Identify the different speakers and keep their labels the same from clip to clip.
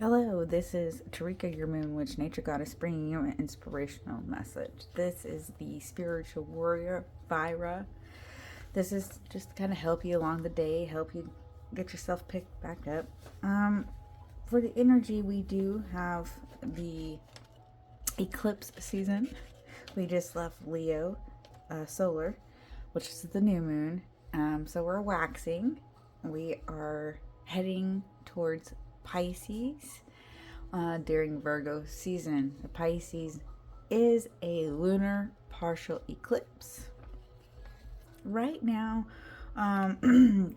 Speaker 1: Hello, this is Tarika, your moon witch, nature goddess, bringing you an inspirational message. This is the spiritual warrior, Virya. This is just to kind of help you along the day, help you get yourself picked back up. For the energy, we do have the eclipse season. We just left Leo solar, which is the new moon. So we're waxing. We are heading towards Pisces during Virgo season. The Pisces is a lunar partial eclipse. Right now,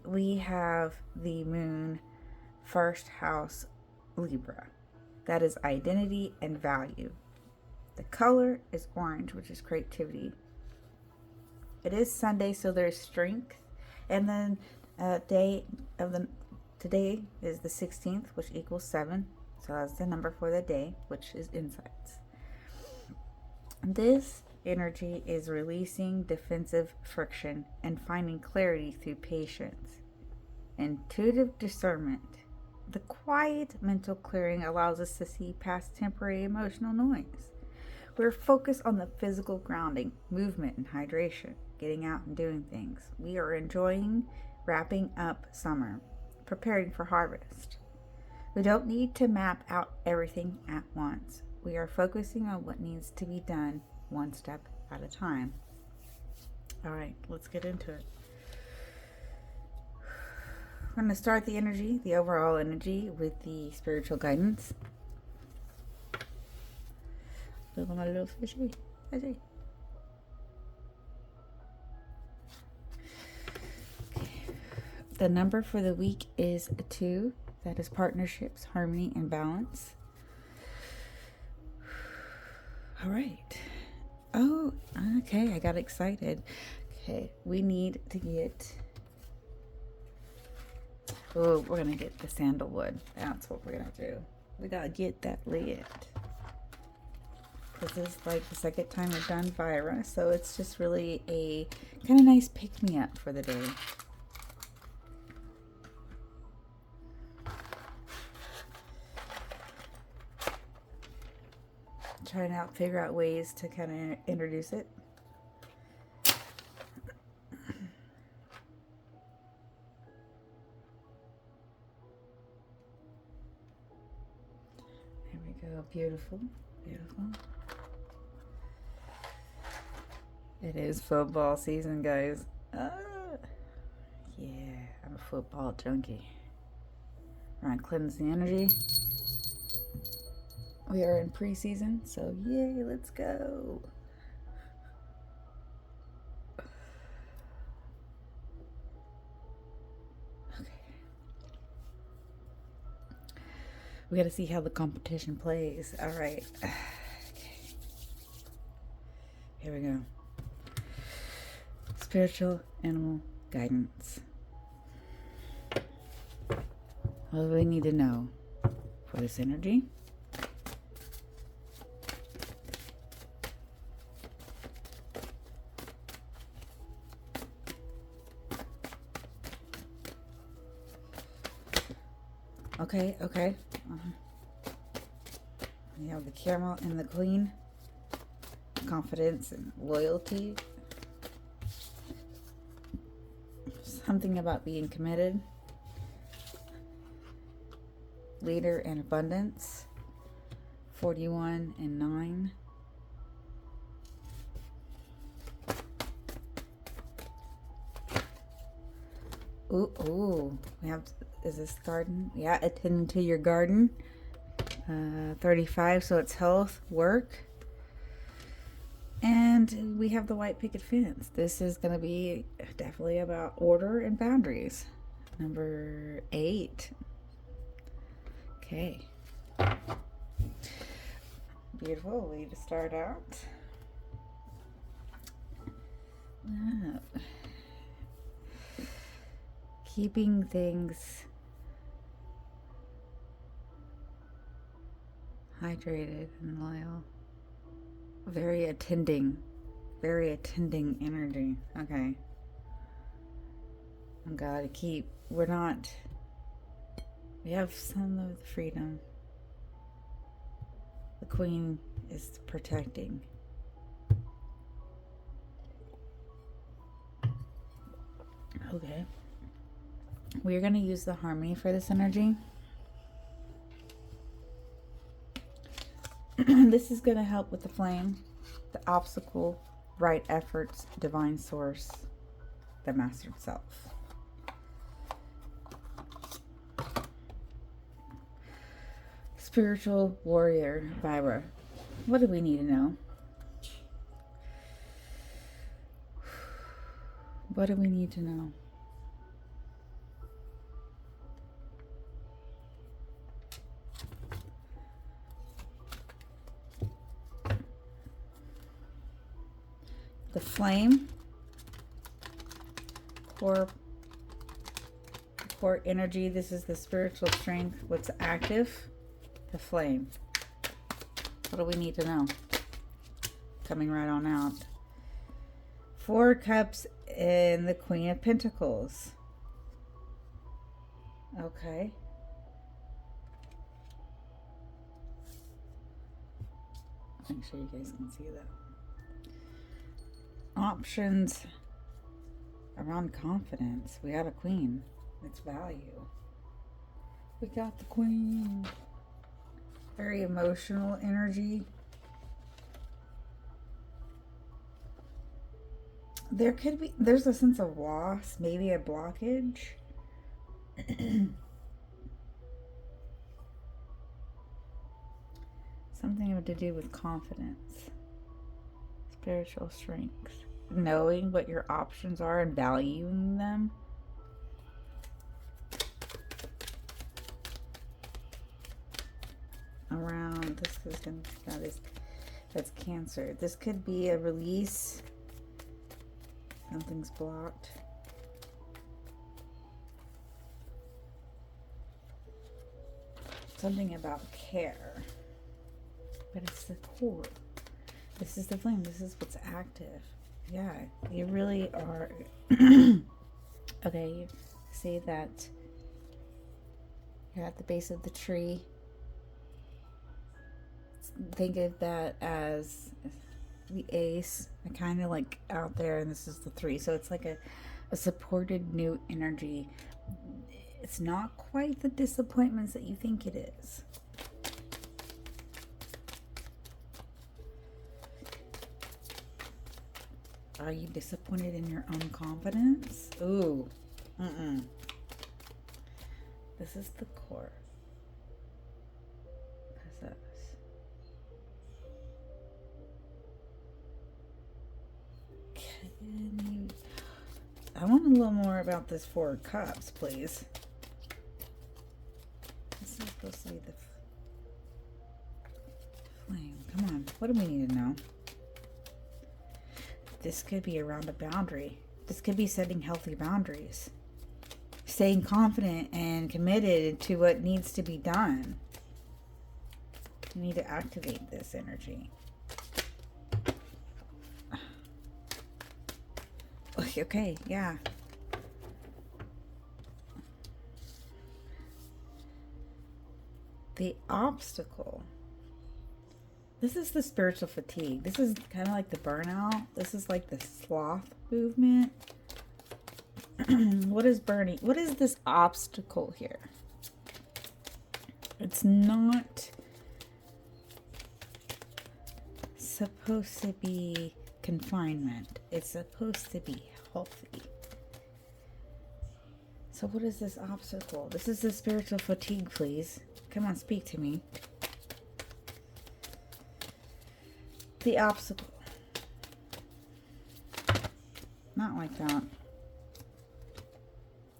Speaker 1: we have the moon first house Libra. That is identity and value. The color is orange, which is creativity. It is Sunday, so there's strength. And then today is the 16th, which equals 7. So that's the number for the day, which is insights. This energy is releasing defensive friction and finding clarity through patience. Intuitive discernment. The quiet mental clearing allows us to see past temporary emotional noise. We're focused on the physical grounding, movement, and hydration, getting out and doing things. We are enjoying wrapping up summer, preparing for harvest. We don't need to map out everything at once. We are focusing on what needs to be done one step at a time. All right, let's get into it. We're going to start the energy, the overall energy, with the spiritual guidance. Look at my little fishy. Okay. The number for the week is 2. That is partnerships, harmony, and balance. All right. Oh, okay. I got excited. Okay. We need to get... Oh, we're going to get the sandalwood. That's what we're going to do. We got to get that lit. This is like the second time we've done Virya, so it's just really a kind of nice pick-me-up for the day. Trying to figure out ways to kind of introduce it. There we go. Beautiful. Beautiful. It is football season, guys. Yeah, I'm a football junkie. We're going to cleanse the energy. We are in preseason, so yay, let's go. Okay. We got to see how the competition plays. All right. Okay. Here we go. Spiritual animal guidance. What do we need to know for this energy? Okay. We have the camel and the queen. Confidence and loyalty. Something about being committed. Leader and abundance. 41 and 9. Ooh. We have, is this garden? Yeah, attending to your garden. 35, so it's health, work. And we have the white picket fence. This is going to be definitely about order and boundaries. Number 8. Okay. Beautiful way to start out. Keeping things hydrated and loyal. Very attending energy. Okay. I gotta keep, we have some of the freedom. The Queen is protecting. Okay. We're going to use the harmony for this energy. This is going to help with the flame, the obstacle, right efforts, divine source, the master self. Spiritual warrior, Virya. What do we need to know? What do we need to know? The flame, core energy. This is the spiritual strength. What's active? The flame. What do we need to know? Coming right on out. 4 cups and the Queen of Pentacles. Okay. Make sure you guys can see that. Options around confidence. We got a Queen. It's value. We got the Queen. Very emotional energy. There's a sense of loss, maybe a blockage. Something to do with confidence. Spiritual strength. Knowing what your options are and valuing them. Around this is going to that's Cancer. This could be a release. Something's blocked. Something about care. But it's the core. This is the flame. This is what's active. Yeah, you really are. Okay, you see that you're at the base of the tree. Think of that as the ace, kind of like out there, and this is the 3. So it's like a supported new energy. It's not quite the disappointments that you think it is. Are you disappointed in your own confidence? Ooh. This is the core. Possess. I want a little more about this 4 cups, please. This is supposed to be the flame. Come on. What do we need to know? This could be around a boundary. This could be setting healthy boundaries. Staying confident and committed to what needs to be done. You need to activate this energy. Okay, yeah. The obstacle. This is the spiritual fatigue. This is kind of like the burnout. This is like the sloth movement. What is burning? What is this obstacle here? It's not supposed to be confinement. It's supposed to be healthy. So what is this obstacle? This is the spiritual fatigue, please. Come on, speak to me. The obstacle. Not like that.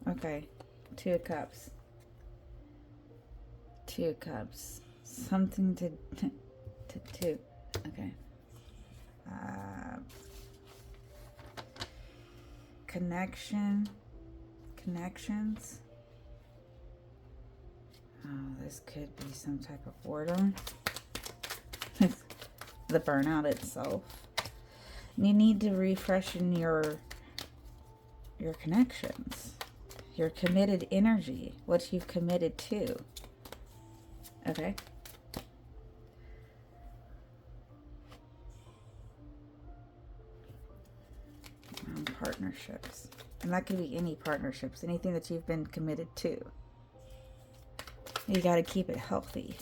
Speaker 1: Okay. 2 of Cups. 2 of Cups. Something to okay. Connections. Oh, this could be some type of boredom. The burnout itself. You need to refreshen your connections, your committed energy, what you've committed to. Okay. partnerships. And that could be any partnerships, anything that you've been committed to. You got to keep it healthy.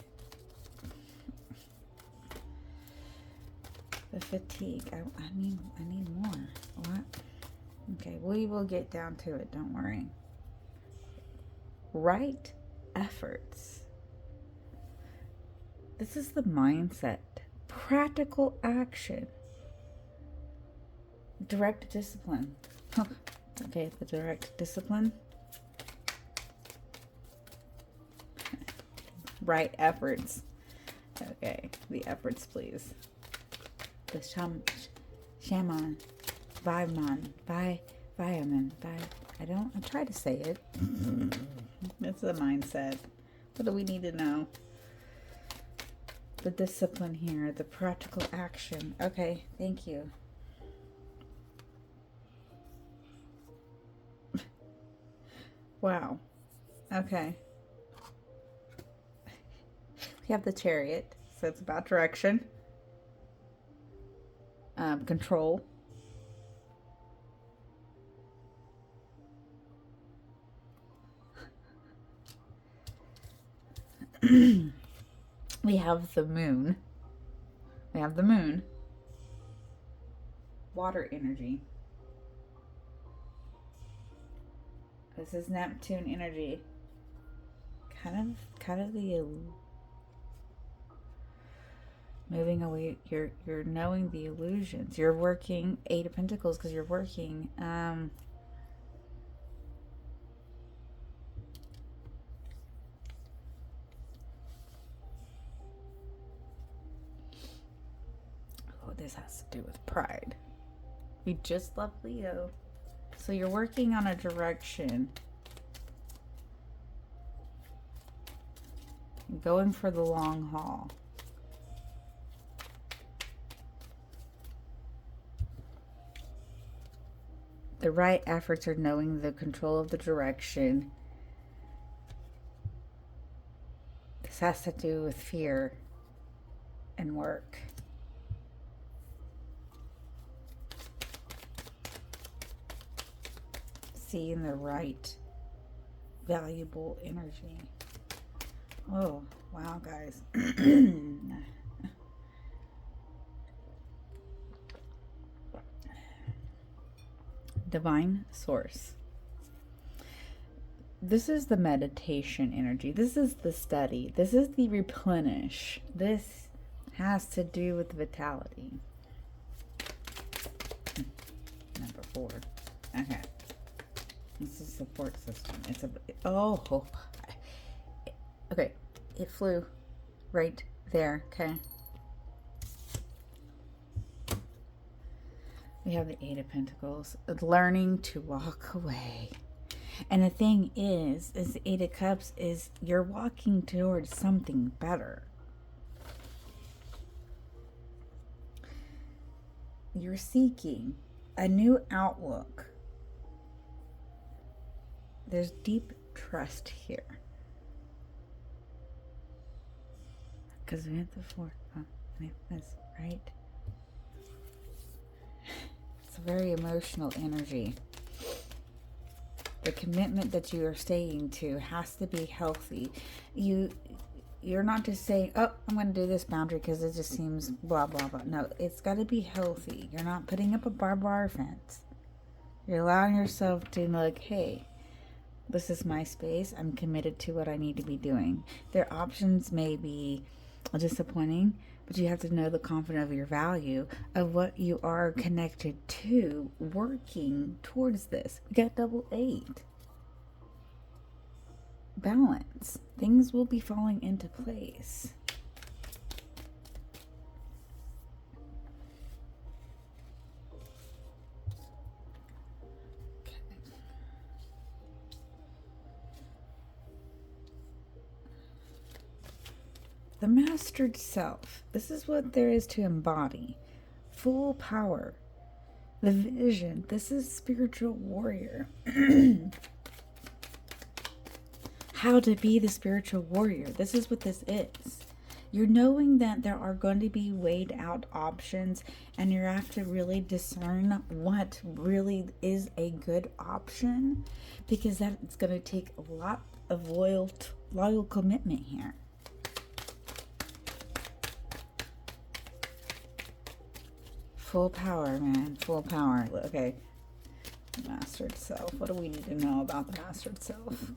Speaker 1: The fatigue. I need more. What? Okay, we will get down to it. Don't worry. Right efforts. This is the mindset. Practical action. Direct discipline. Okay, the direct discipline. Right efforts. Okay, the efforts, please. The shaman, Viaman, I try to say it. It's the mindset. What do we need to know? The discipline here, the practical action. Okay, thank you. Wow. Okay. We have the Chariot, so it's about direction. Control. We have the moon. Water energy. This is Neptune energy. Kind of the moving away. You're knowing the illusions. You're working 8 of Pentacles because you're working. This has to do with pride. We just love Leo. So you're working on a direction. Going for the long haul. The right efforts are knowing the control of the direction. This has to do with fear and work. Seeing the right valuable energy. Oh, wow, guys. Divine source. This is the meditation energy. This is the study. This is the replenish. This has to do with vitality. Number 4. Okay. This is support system. It's okay. It flew right there. Okay. We have the 8 of Pentacles. Learning to walk away. And the thing is the 8 of Cups is you're walking towards something better. You're seeking a new outlook. There's deep trust here. Because we have the 4. Oh, we have this, right? It's a very emotional energy. The commitment that you are staying to has to be healthy. You're not just saying, oh, I'm going to do this boundary because it just seems blah, blah, blah. No, it's got to be healthy. You're not putting up a barbed wire fence. You're allowing yourself to like, hey, this is my space. I'm committed to what I need to be doing. Their options may be disappointing, but you have to know the confidence of your value of what you are connected to, working towards this. We got double 8. Balance. Things will be falling into place. The mastered self. This is what there is to embody. Full power. The vision. This is spiritual warrior. How to be the spiritual warrior. This is what this is. You're knowing that there are going to be weighed out options, and you have to really discern what really is a good option, because that's going to take a lot of loyal commitment here. Full power, man. Full power. Okay. Mastered self. What do we need to know about the mastered self?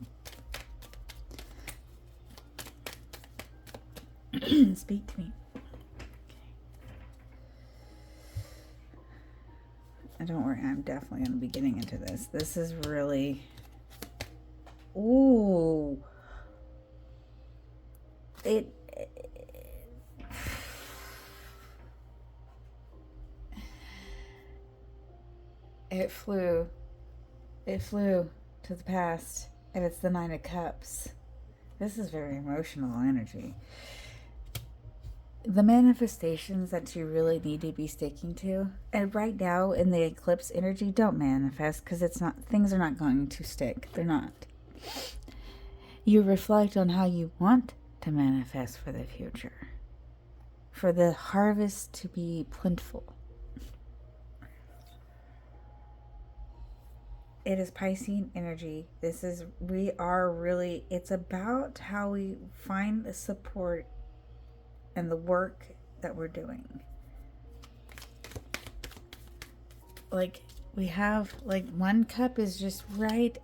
Speaker 1: Speak to me. Okay. Don't worry, I'm definitely going to be getting into this. This is really... Ooh. It flew to the past, and it's the Nine of Cups. This is very emotional energy. The manifestations that you really need to be sticking to, and right now in the eclipse energy, don't manifest, because things are not going to stick. They're not. You reflect on how you want to manifest for the future, for the harvest to be plentiful. It is Piscean energy. It's about how we find the support and the work that we're doing. Like, we have, like, one cup is just right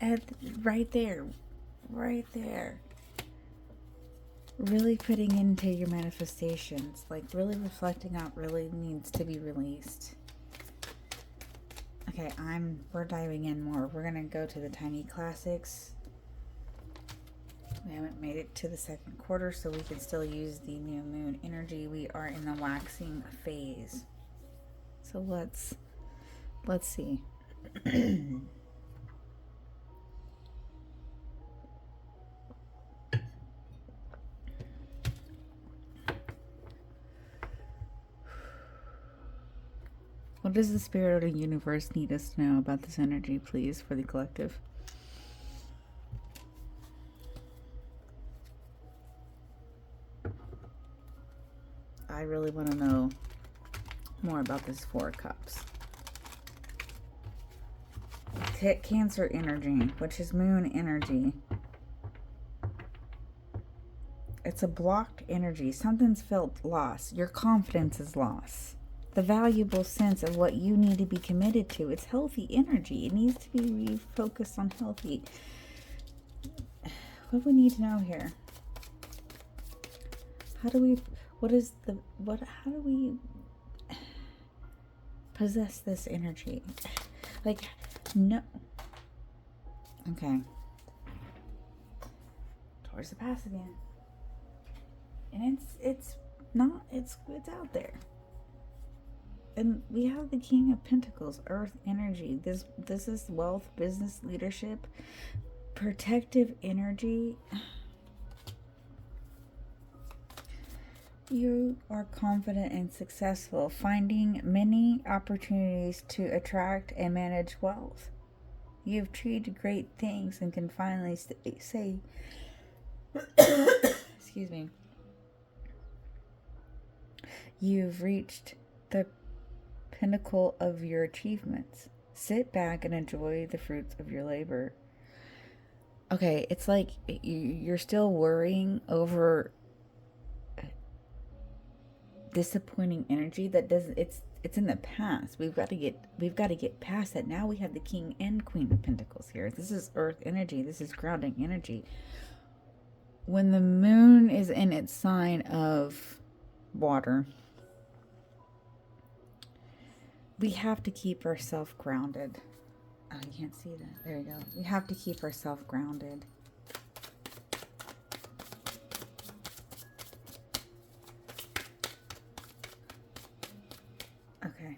Speaker 1: there. Really putting into your manifestations, like really reflecting out really needs to be released. Okay, we're diving in more. We're gonna go to the tiny classics. We haven't made it to the second quarter, so we can still use the new moon energy. We are in the waxing phase. So let's see. What does the spirit of the universe need us to know about this energy, please, for the collective? I really want to know more about this Four of Cups. Cancer energy, which is moon energy. It's a blocked energy. Something's felt lost. Your confidence is lost. The valuable sense of what you need to be committed to. It's healthy energy. It needs to be refocused on healthy. What do we need to know here? How do we possess this energy? Like, no. Okay. Towards the past again. And it's out there. And we have the King of Pentacles, Earth energy. This is wealth, business, leadership, protective energy. You are confident and successful, finding many opportunities to attract and manage wealth. You've achieved great things and can finally say, excuse me, you've reached the pinnacle of your achievements. Sit back and enjoy the fruits of your labor. Okay, it's like you're still worrying over disappointing energy that doesn't. It's in the past. We've got to get past that. Now we have the King and Queen of Pentacles here. This is Earth energy. This is grounding energy. When the moon is in its sign of water, we have to keep ourselves grounded. Oh, you can't see that. There you go. We have to keep ourselves grounded. Okay.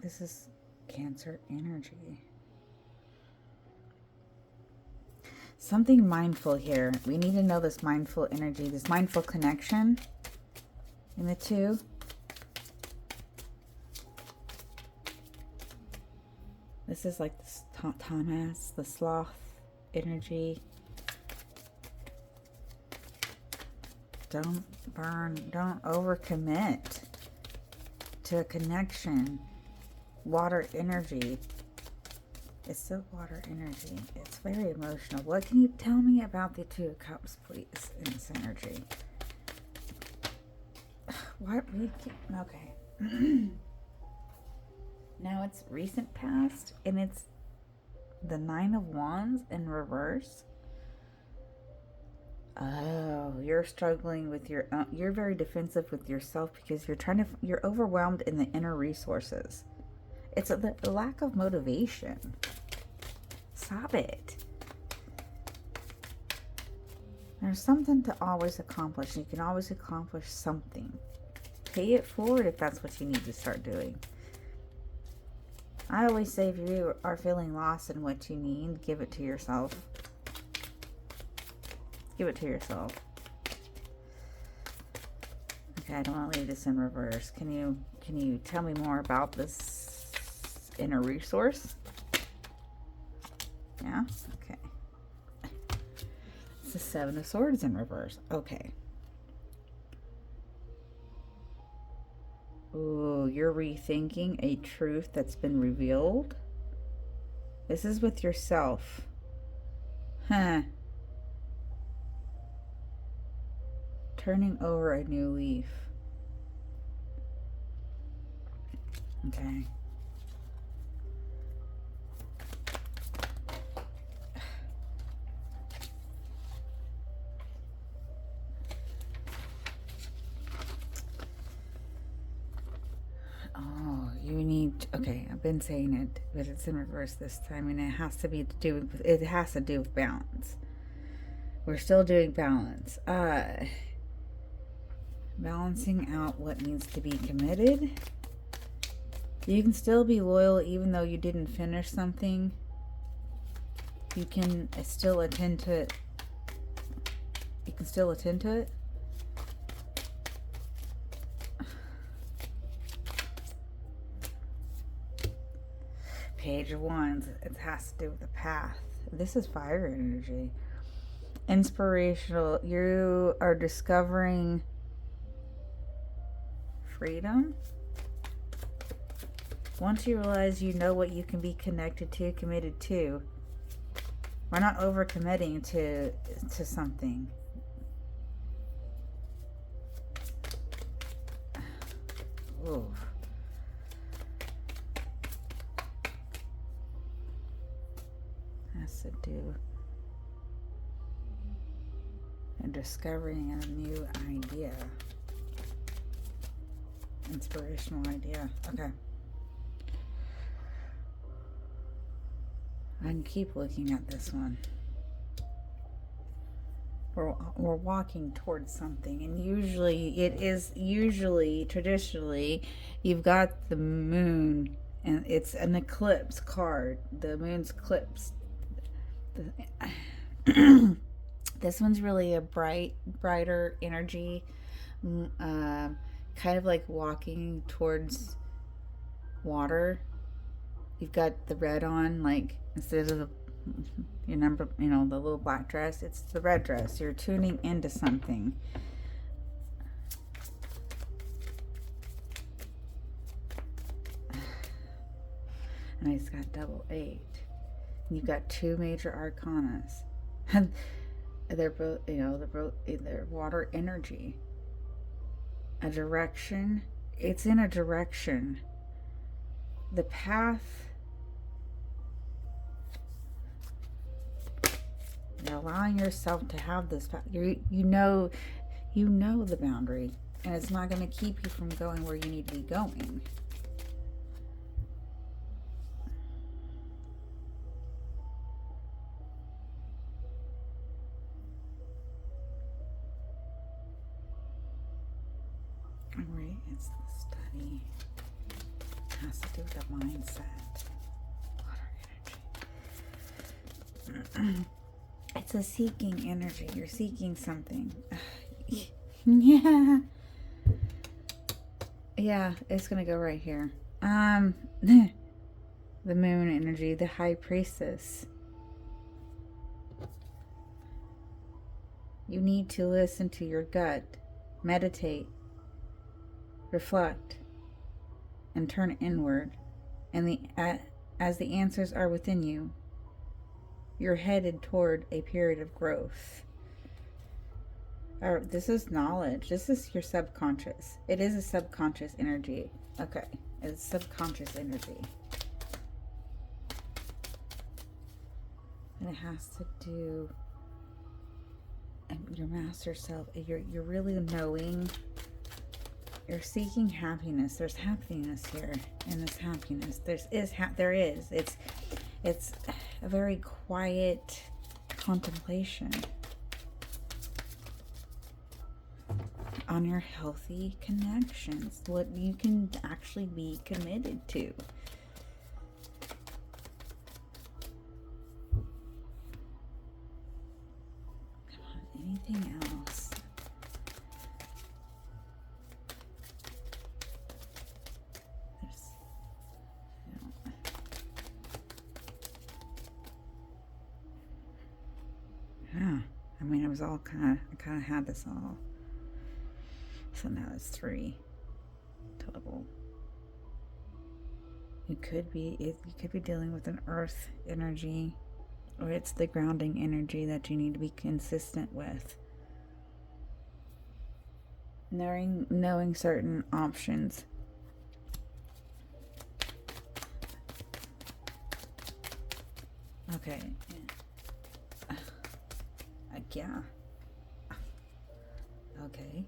Speaker 1: This is Cancer energy. Something mindful here. We need to know this mindful energy, this mindful connection in the two. This is like the Thomas, the sloth energy. Don't burn. Don't overcommit to a connection. Water energy. It's still water energy. It's very emotional. What can you tell me about the Two of Cups, please, in this energy? What? Okay. Now it's recent past, and it's the Nine of Wands in reverse. Oh, you're struggling with your you're very defensive with yourself because you're overwhelmed in the inner resources. It's the lack of motivation. Stop it. There's something to always accomplish. You can always accomplish something. Pay it forward if that's what you need to start doing. I always say if you are feeling lost in what you need, give it to yourself. Give it to yourself. Okay, I don't want to leave this in reverse. Can you tell me more about this inner resource? Yeah? Okay. It's the Seven of Swords in reverse. Okay. Ooh, you're rethinking a truth that's been revealed. This is with yourself. Huh. Turning over a new leaf. Okay. Oh, you need, okay, I've been saying it, but it's in reverse this time, and it has to do with balance. We're still doing balance. Balancing out what needs to be committed. You can still be loyal even though you didn't finish something. You can still attend to it. You can still attend to it. Page of Wands. It has to do with the path. This is fire energy. Inspirational. You are discovering freedom. Once you realize you know what you can be connected to, committed to. We're not overcommitting to something. Ooh. Has to do and discovering a new idea. Inspirational idea. Okay. I can keep looking at this one. We're walking towards something, and traditionally, you've got the moon, and it's an eclipse card. The moon's eclipse. This one's really a brighter energy, kind of like walking towards water. You've got the red on, like instead of your number, the little black dress, it's the red dress. You're tuning into something. And it's got double 8. You've got 2 major arcanas. They're both, they're water energy. A direction. It's in a direction. The path. You're allowing yourself to have this path. You know the boundary, and it's not going to keep you from going where you need to be going. Alright, it's the study. It has to do with the mindset. Water energy. It's a seeking energy. You're seeking something. Yeah. Yeah, it's going to go right here. The moon energy, the high priestess. You need to listen to your gut. meditate, reflect, and turn inward. And as the answers are within you, you're headed toward a period of growth. This is knowledge. This is your subconscious. It is a subconscious energy. Okay. It's subconscious energy. And it has to do your master self. You're really knowing. You're seeking happiness. There's happiness here. And this happiness. There is. It's a very quiet contemplation on your healthy connections, what you can actually be committed to. Come on, anything else? Yeah, I mean, it was all I kind of had this all. So now it's 3 total. You could be dealing with an earth energy, or it's the grounding energy that you need to be consistent with. Knowing certain options. Okay. Yeah. Okay.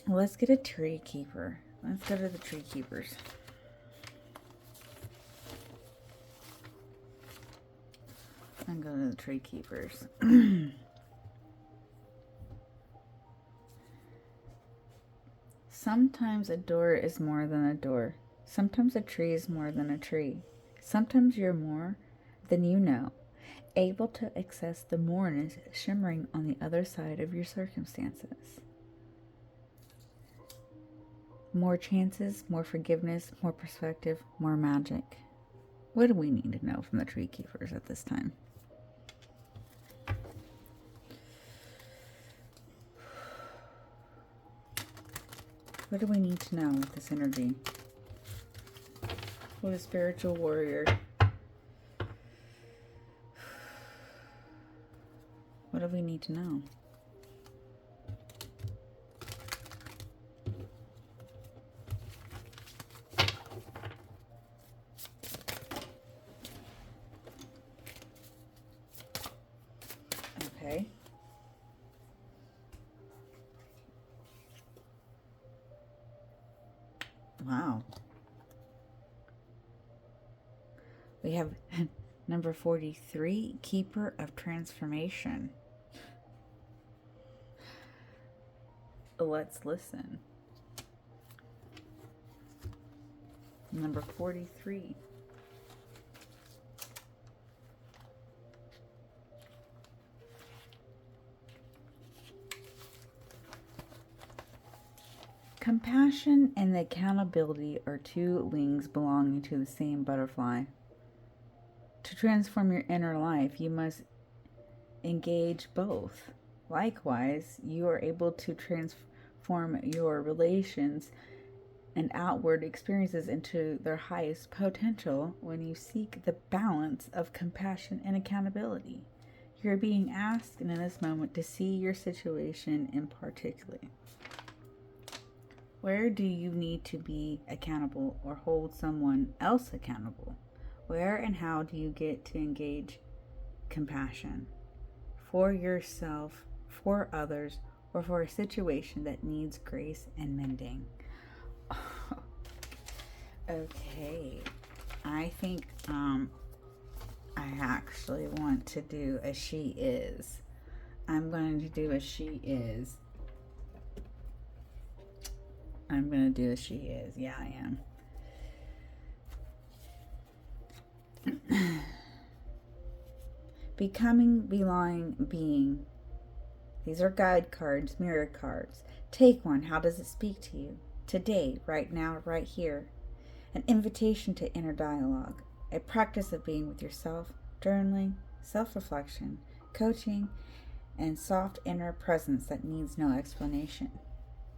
Speaker 1: Let's get a tree keeper. Let's go to the tree keepers. And go to the tree keepers. Sometimes a door is more than a door. Sometimes a tree is more than a tree. Sometimes you're more than you know, able to access the moreness shimmering on the other side of your circumstances. More chances, more forgiveness, more perspective, more magic. What do we need to know from the tree keepers at this time? What do we need to know with this energy? What a spiritual warrior. What do we need to know? Okay. Wow. We have number 43, Keeper of Transformation. Let's listen. Number 43. Compassion and accountability are two wings belonging to the same butterfly. To transform your inner life, you must engage both. Likewise, you are able to transform your relations and outward experiences into their highest potential when you seek the balance of compassion and accountability. You're being asked in this moment to see your situation in particular. Where do you need to be accountable or hold someone else accountable? Where and how do you get to engage compassion for yourself, for others, or for a situation that needs grace and mending? Okay, I think I actually want to do a she is. I'm going to do a she is. I'm going to do a she is. Yeah, I am. Becoming, belonging, being. These are guide cards, mirror cards. Take one. How does it speak to you? today, right now, right here. An invitation to inner dialogue, a practice of being with yourself, journaling, self-reflection, coaching, and soft inner presence that needs no explanation.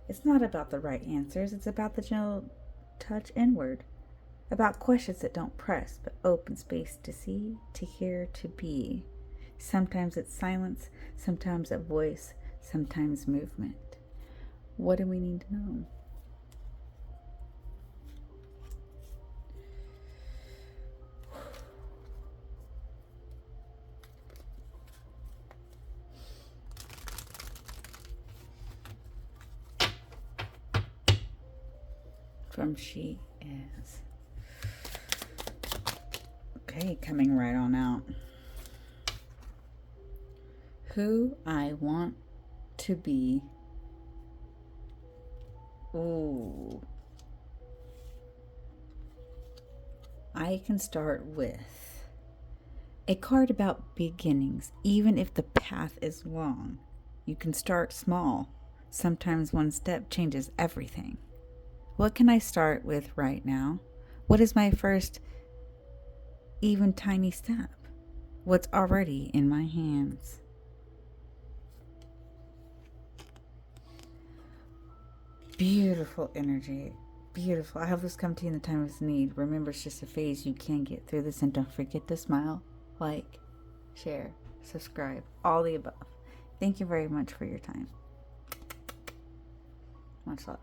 Speaker 1: It's not about the right answers, it's about the gentle touch inward, about questions that don't press but open space to see, to hear, to be. Sometimes it's silence, sometimes a voice, sometimes movement. What do we need to know? From She Is. Okay, coming right on out. Who I want to be. Ooh. I can start with a card about beginnings, even if the path is long. You can start small. Sometimes one step changes everything. What can I start with right now? What is my first, even tiny step? What's already in my hands? Beautiful energy. Beautiful. I hope this come to you in the time of need. Remember, it's just a phase. You can get through this, and don't forget to smile, like, share, subscribe, all the above. Thank you very much for your time. Much love.